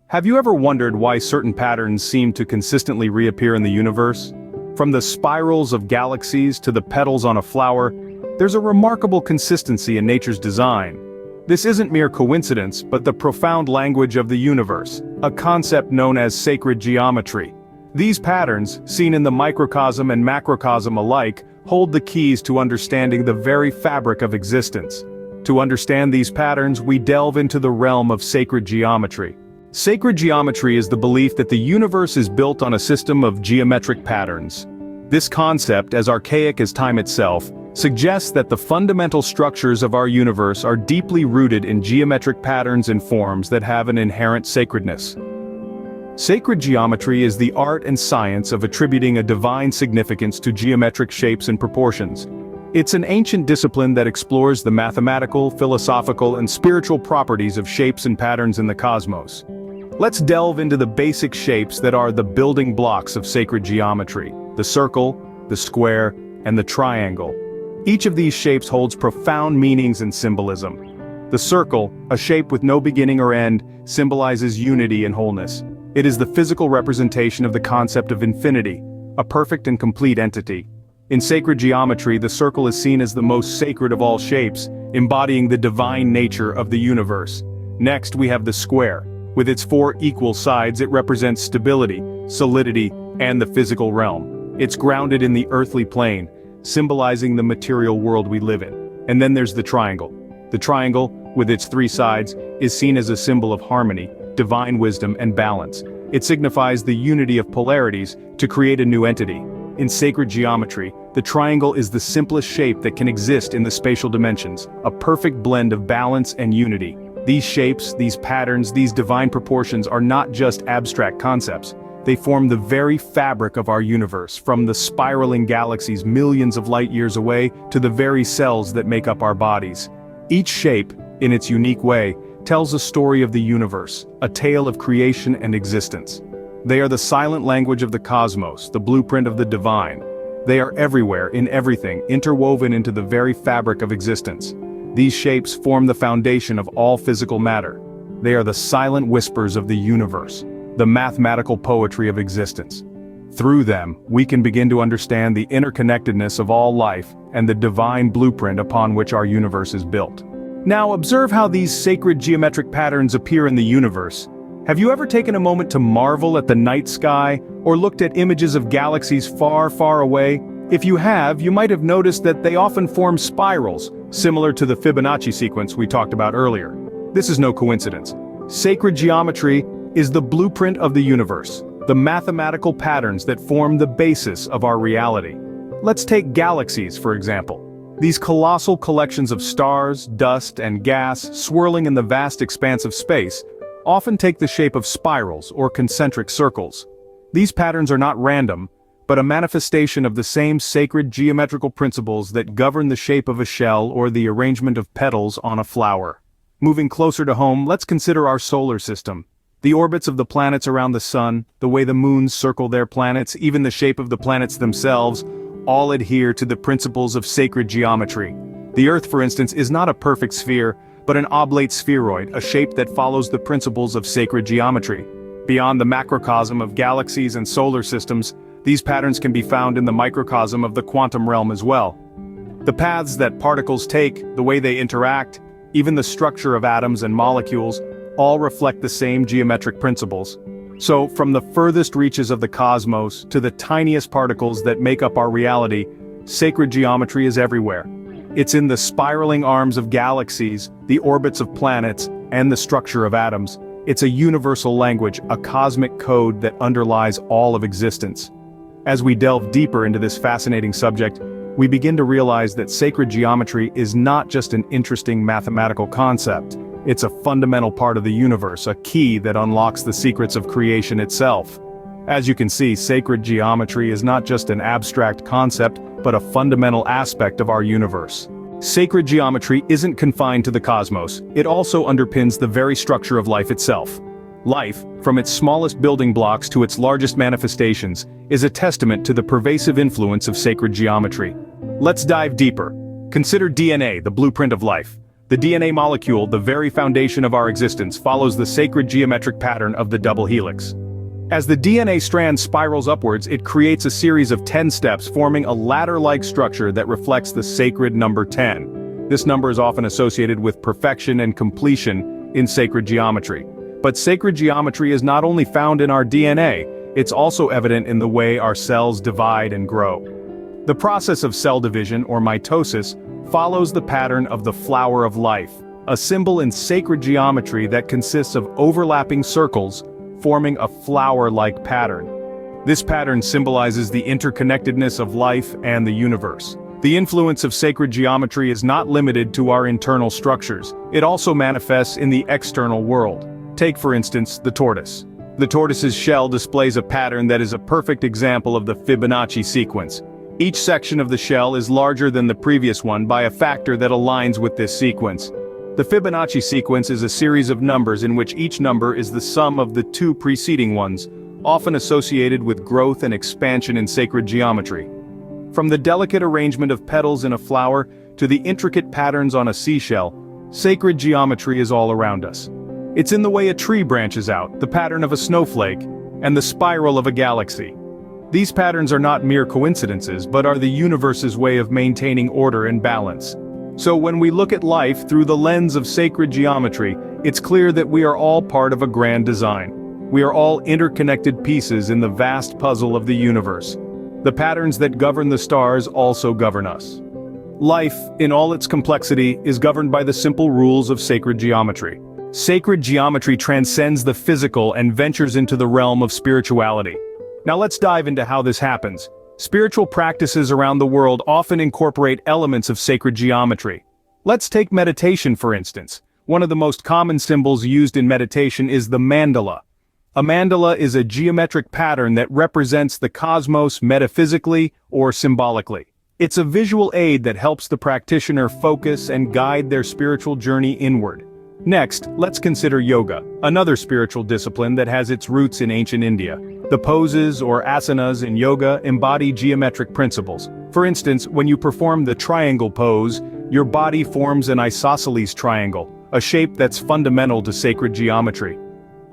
Have you ever wondered why certain patterns seem to consistently reappear in the universe? From the spirals of galaxies to the petals on a flower, there's a remarkable consistency in nature's design. This isn't mere coincidence, but the profound language of the universe, a concept known as sacred geometry. These patterns, seen in the microcosm and macrocosm alike, hold the keys to understanding the very fabric of existence. To understand these patterns, we delve into the realm of sacred geometry. Sacred geometry is the belief that the universe is built on a system of geometric patterns. This concept, as archaic as time itself, suggests that the fundamental structures of our universe are deeply rooted in geometric patterns and forms that have an inherent sacredness. Sacred geometry is the art and science of attributing a divine significance to geometric shapes and proportions. It's an ancient discipline that explores the mathematical, philosophical, and spiritual properties of shapes and patterns in the cosmos. Let's delve into the basic shapes that are the building blocks of sacred geometry: the circle, the square, and the triangle. Each of these shapes holds profound meanings and symbolism. The circle, a shape with no beginning or end, symbolizes unity and wholeness. It is the physical representation of the concept of infinity, a perfect and complete entity. In sacred geometry, the circle is seen as the most sacred of all shapes, embodying the divine nature of the universe. Next, we have the square. With its 4 equal sides, it represents stability, solidity, and the physical realm. It's grounded in the earthly plane, symbolizing the material world we live in. And then there's the triangle. The triangle, with its 3 sides, is seen as a symbol of harmony, divine wisdom, and balance. It signifies the unity of polarities to create a new entity. In sacred geometry, the triangle is the simplest shape that can exist in the spatial dimensions, a perfect blend of balance and unity. These shapes, these patterns, these divine proportions are not just abstract concepts. They form the very fabric of our universe, from the spiraling galaxies millions of light years away to the very cells that make up our bodies. Each shape, in its unique way, tells a story of the universe, a tale of creation and existence. They are the silent language of the cosmos, the blueprint of the divine. They are everywhere, in everything, interwoven into the very fabric of existence. These shapes form the foundation of all physical matter. They are the silent whispers of the universe, the mathematical poetry of existence. Through them, we can begin to understand the interconnectedness of all life and the divine blueprint upon which our universe is built. Now observe how these sacred geometric patterns appear in the universe. Have you ever taken a moment to marvel at the night sky, or looked at images of galaxies far, far away? If you have, you might have noticed that they often form spirals, similar to the Fibonacci sequence we talked about earlier. This is no coincidence. Sacred geometry is the blueprint of the universe, the mathematical patterns that form the basis of our reality. Let's take galaxies, for example. These colossal collections of stars, dust, and gas swirling in the vast expanse of space often take the shape of spirals or concentric circles. These patterns are not random, but a manifestation of the same sacred geometrical principles that govern the shape of a shell or the arrangement of petals on a flower. Moving closer to home, let's consider our solar system. The orbits of the planets around the sun, the way the moons circle their planets, even the shape of the planets themselves, all adhere to the principles of sacred geometry. The Earth, for instance, is not a perfect sphere, but an oblate spheroid, a shape that follows the principles of sacred geometry. Beyond the macrocosm of galaxies and solar systems, these patterns can be found in the microcosm of the quantum realm as well. The paths that particles take, the way they interact, even the structure of atoms and molecules, all reflect the same geometric principles. So, from the furthest reaches of the cosmos to the tiniest particles that make up our reality, sacred geometry is everywhere. It's in the spiraling arms of galaxies, the orbits of planets, and the structure of atoms. It's a universal language, a cosmic code that underlies all of existence. As we delve deeper into this fascinating subject, we begin to realize that sacred geometry is not just an interesting mathematical concept. It's a fundamental part of the universe, a key that unlocks the secrets of creation itself. As you can see, sacred geometry is not just an abstract concept, but a fundamental aspect of our universe. Sacred geometry isn't confined to the cosmos, it also underpins the very structure of life itself. Life, from its smallest building blocks to its largest manifestations, is a testament to the pervasive influence of sacred geometry. Let's dive deeper. Consider DNA, the blueprint of life. The DNA molecule, the very foundation of our existence, follows the sacred geometric pattern of the double helix. As the DNA strand spirals upwards, it creates a series of 10 steps forming a ladder-like structure that reflects the sacred number 10. This number is often associated with perfection and completion in sacred geometry. But sacred geometry is not only found in our DNA, it's also evident in the way our cells divide and grow. The process of cell division, or mitosis, follows the pattern of the flower of life, a symbol in sacred geometry that consists of overlapping circles forming a flower-like pattern. This pattern symbolizes the interconnectedness of life and the universe. The influence of sacred geometry is not limited to our internal structures. It also manifests in the external world. Take, for instance, the tortoise. The tortoise's shell displays a pattern that is a perfect example of the Fibonacci sequence. Each section of the shell is larger than the previous one by a factor that aligns with this sequence. The Fibonacci sequence is a series of numbers in which each number is the sum of the two preceding ones, often associated with growth and expansion in sacred geometry. From the delicate arrangement of petals in a flower to the intricate patterns on a seashell, sacred geometry is all around us. It's in the way a tree branches out, the pattern of a snowflake, and the spiral of a galaxy. These patterns are not mere coincidences, but are the universe's way of maintaining order and balance. So when we look at life through the lens of sacred geometry, it's clear that we are all part of a grand design. We are all interconnected pieces in the vast puzzle of the universe. The patterns that govern the stars also govern us. Life, in all its complexity, is governed by the simple rules of sacred geometry. Sacred geometry transcends the physical and ventures into the realm of spirituality. Now let's dive into how this happens. Spiritual practices around the world often incorporate elements of sacred geometry. Let's take meditation for instance. One of the most common symbols used in meditation is the mandala. A mandala is a geometric pattern that represents the cosmos metaphysically or symbolically. It's a visual aid that helps the practitioner focus and guide their spiritual journey inward. Next, let's consider yoga, another spiritual discipline that has its roots in ancient India. The poses or asanas in yoga embody geometric principles. For instance, when you perform the triangle pose, your body forms an isosceles triangle, a shape that's fundamental to sacred geometry.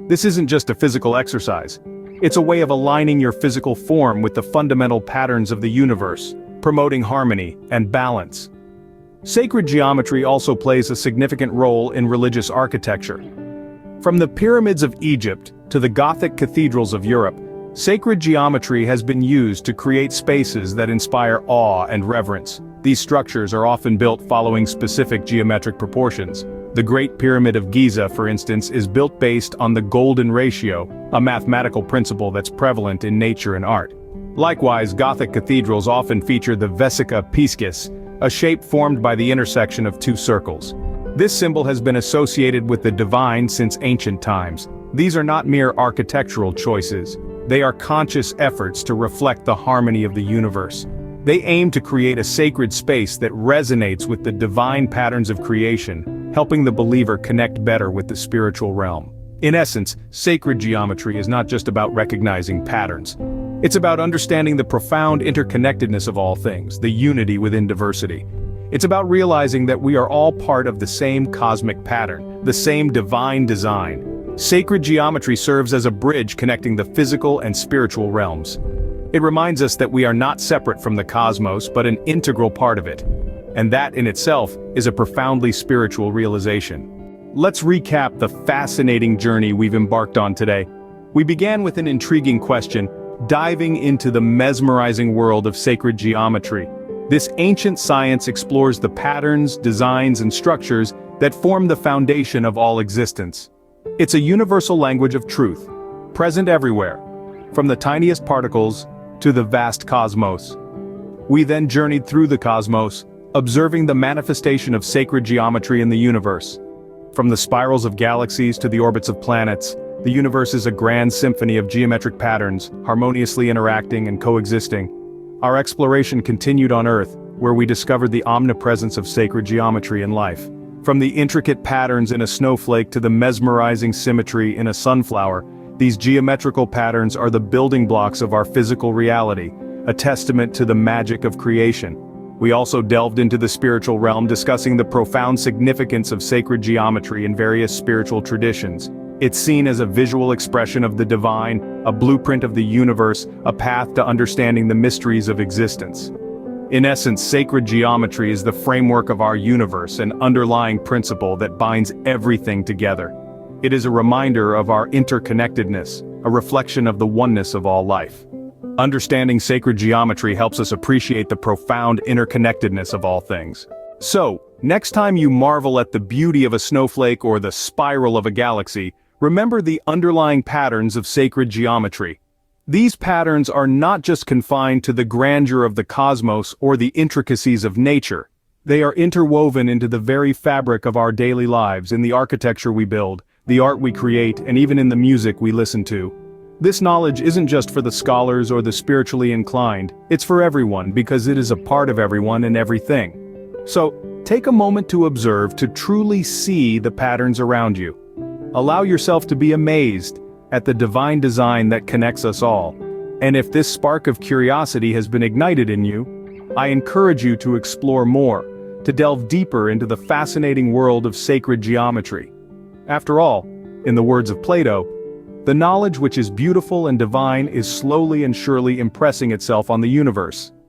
This isn't just a physical exercise. It's a way of aligning your physical form with the fundamental patterns of the universe, promoting harmony and balance. Sacred geometry also plays a significant role in religious architecture. From the pyramids of Egypt to the Gothic cathedrals of Europe, sacred geometry has been used to create spaces that inspire awe and reverence. These structures are often built following specific geometric proportions. The Great Pyramid of Giza, for instance, is built based on the golden ratio, a mathematical principle that's prevalent in nature and art. Likewise, Gothic cathedrals often feature the vesica piscis, a shape formed by the intersection of two circles. This symbol has been associated with the divine since ancient times. These are not mere architectural choices. They are conscious efforts to reflect the harmony of the universe. They aim to create a sacred space that resonates with the divine patterns of creation, helping the believer connect better with the spiritual realm. In essence, sacred geometry is not just about recognizing patterns. It's about understanding the profound interconnectedness of all things, the unity within diversity. It's about realizing that we are all part of the same cosmic pattern, the same divine design. Sacred geometry serves as a bridge connecting the physical and spiritual realms. It reminds us that we are not separate from the cosmos but an integral part of it. And that in itself is a profoundly spiritual realization. Let's recap the fascinating journey we've embarked on today. We began with an intriguing question, diving into the mesmerizing world of sacred geometry. This ancient science explores the patterns, designs, and structures that form the foundation of all existence. It's a universal language of truth, present everywhere, from the tiniest particles to the vast cosmos. We then journeyed through the cosmos, observing the manifestation of sacred geometry in the universe. From the spirals of galaxies to the orbits of planets, the universe is a grand symphony of geometric patterns, harmoniously interacting and coexisting. Our exploration continued on Earth, where we discovered the omnipresence of sacred geometry in life. From the intricate patterns in a snowflake to the mesmerizing symmetry in a sunflower, these geometrical patterns are the building blocks of our physical reality, a testament to the magic of creation. We also delved into the spiritual realm, discussing the profound significance of sacred geometry in various spiritual traditions. It's seen as a visual expression of the divine, a blueprint of the universe, a path to understanding the mysteries of existence. In essence, sacred geometry is the framework of our universe, an underlying principle that binds everything together. It is a reminder of our interconnectedness, a reflection of the oneness of all life. Understanding sacred geometry helps us appreciate the profound interconnectedness of all things. So, next time you marvel at the beauty of a snowflake or the spiral of a galaxy, remember the underlying patterns of sacred geometry. These patterns are not just confined to the grandeur of the cosmos or the intricacies of nature. They are interwoven into the very fabric of our daily lives, in the architecture we build, the art we create, and even in the music we listen to. This knowledge isn't just for the scholars or the spiritually inclined, it's for everyone because it is a part of everyone and everything. So, take a moment to observe, to truly see the patterns around you. Allow yourself to be amazed at the divine design that connects us all. And if this spark of curiosity has been ignited in you, I encourage you to explore more, to delve deeper into the fascinating world of sacred geometry. After all, in the words of Plato, the knowledge which is beautiful and divine is slowly and surely impressing itself on the universe.